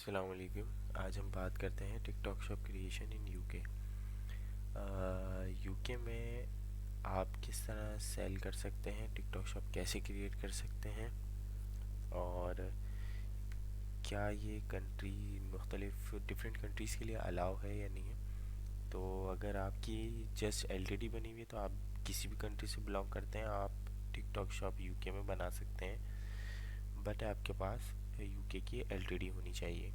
अस्सलाम वालेकुम। आज हम बात करते हैं TikTok shop creation in UK. UK में आप किस तरह सेल कर सकते हैं, टिकटॉक शॉप कैसे क्रिएट कर सकते हैं और क्या ये कंट्री मुख्तलिफ डिफरेंट कंट्रीज़ के लिए अलाउ है या नहीं है। तो अगर आपकी जस्ट एलटीडी बनी हुई है तो आप किसी भी कंट्री से बिलोंग करते हैं, आप टिकटॉक शॉप यूके में बना सकते हैं, बट आपके पास यूके की एलटीडी होनी चाहिए।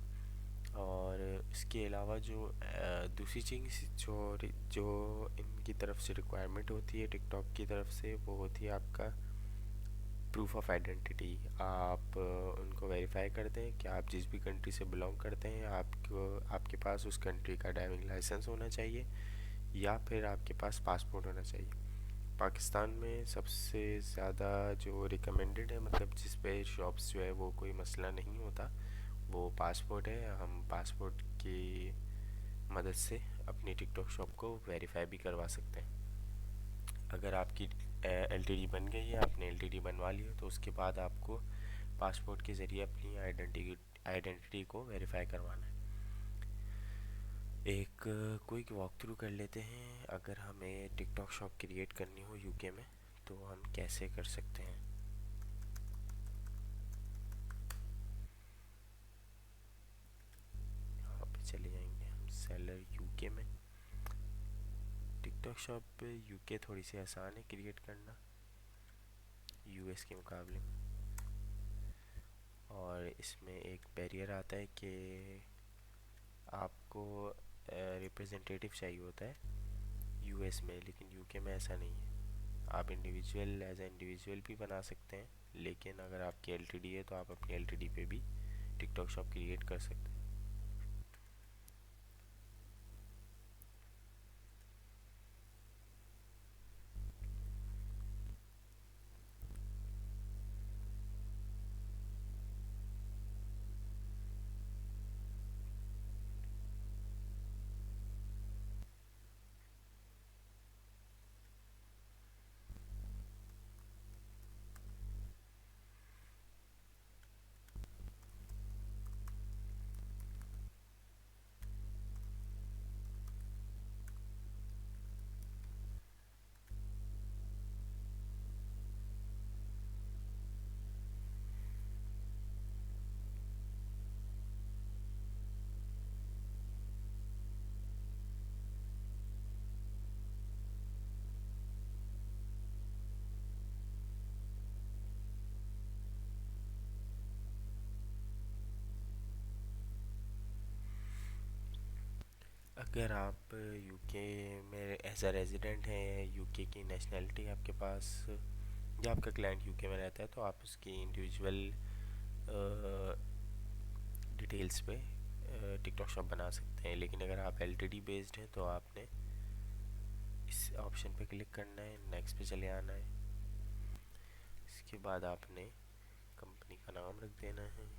और इसके अलावा जो दूसरी चीज़ जो इनकी तरफ से रिक्वायरमेंट होती है टिकटॉक की तरफ से, वो होती है आपका प्रूफ ऑफ आइडेंटिटी। आप उनको वेरीफाई करते हैं कि आप जिस भी कंट्री से बिलोंग करते हैं आपको आपके पास उस कंट्री का ड्राइविंग लाइसेंस होना चाहिए या फिर आपके पास पासपोर्ट होना चाहिए। पाकिस्तान में सबसे ज़्यादा जो रिकमेंडेड है, मतलब जिस पे शॉप्स जो है वो कोई मसला नहीं होता, वो पासपोर्ट है। हम पासपोर्ट की मदद से अपनी टिकटॉक शॉप को वेरीफाई भी करवा सकते हैं। अगर आपकी एलटीडी बन गई है, आपने एलटीडी बनवा ली है, तो उसके बाद आपको पासपोर्ट के ज़रिए अपनी आइडेंटिटी को वेरीफाई करवाना है। एक क्विक वॉक थ्रू कर लेते हैं। अगर हमें टिकटॉक शॉप क्रिएट करनी हो यूके में तो हम कैसे कर सकते हैं। यहाँ पे चले जाएंगे हम सेलर यूके में। टिकटॉक शॉप यूके थोड़ी सी आसान है क्रिएट करना यूएस के मुकाबले में, और इसमें एक बैरियर आता है कि आपको रिप्रेजेंटेटिव चाहिए होता है यूएस में, लेकिन यूके में ऐसा नहीं है। आप इंडिविजुअल एज ए इंडिविजुअल भी बना सकते हैं, लेकिन अगर आपकी एलटीडी है तो आप अपनी एलटीडी पे भी टिकटॉक शॉप क्रिएट कर सकते हैं। अगर आप यूके में एज अ रेजिडेंट हैं, यूके की नेशनैलिटी आपके पास, या आपका क्लाइंट यूके में रहता है, तो आप उसकी इंडिविजुअल डिटेल्स पे टिकटॉक शॉप बना सकते हैं। लेकिन अगर आप एलटीडी बेस्ड हैं तो आपने इस ऑप्शन पे क्लिक करना है, नेक्स्ट पे चले आना है। इसके बाद आपने कंपनी का नाम रख देना है।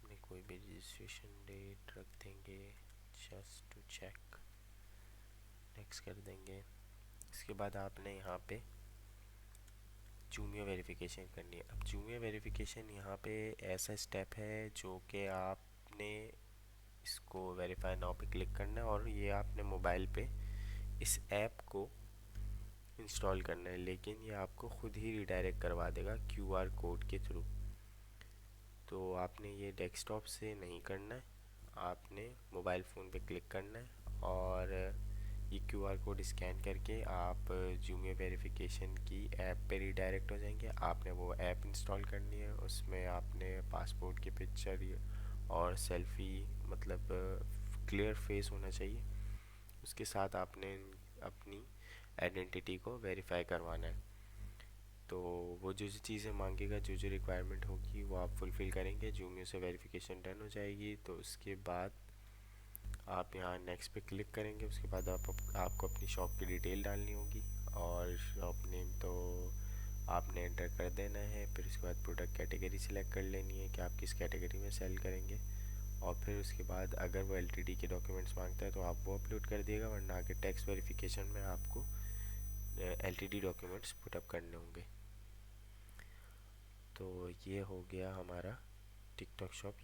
अपने कोई भी रजिस्ट्रेशन डेट रख देंगे जस्ट टू चेक, नेक्स्ट कर देंगे। इसके बाद आपने यहाँ पे जूमिया वेरिफिकेशन करनी है। अब जूमिया वेरिफिकेशन यहाँ पे ऐसा स्टेप है जो कि आपने इसको वेरीफाई नाउ पे क्लिक करना है और ये आपने मोबाइल पे इस ऐप को इंस्टॉल करना है, लेकिन ये आपको खुद ही रिडायरेक्ट करवा देगा क्यूआर कोड के थ्रू। तो आपने ये डेस्कटॉप से नहीं करना है, आपने मोबाइल फ़ोन पे क्लिक करना है और ये क्यूआर कोड स्कैन करके आप जूमिया वेरिफिकेशन की ऐप पे रिडायरेक्ट हो जाएंगे। आपने वो ऐप इंस्टॉल करनी है, उसमें आपने पासपोर्ट की पिक्चर और सेल्फ़ी, मतलब क्लियर फेस होना चाहिए। उसके साथ आपने अपनी आइडेंटिटी को वेरीफाई करवाना है। तो वो जो जो चीज़ें मांगेगा, जो जो रिक्वायरमेंट होगी, वो आप फुलफ़िल करेंगे। जूमियो से वेरिफिकेशन डन हो जाएगी तो उसके बाद आप यहाँ नेक्स्ट पे क्लिक करेंगे। उसके बाद आपको अपनी शॉप की डिटेल डालनी होगी और शॉप नेम तो आपने एंटर कर देना है। फिर उसके बाद प्रोडक्ट कैटेगरी सिलेक्ट कर लेनी है कि आप किस कैटेगरी में सेल करेंगे, और फिर उसके बाद अगर वो एलटीडी के डॉक्यूमेंट्स मांगता है तो आप वो अपलोड कर दिएगा, वरना आगे टैक्स वेरिफिकेशन में आपको एलटीडी डॉक्यूमेंट्स पुटअप करने होंगे। तो ये हो गया हमारा टिकटॉक शॉप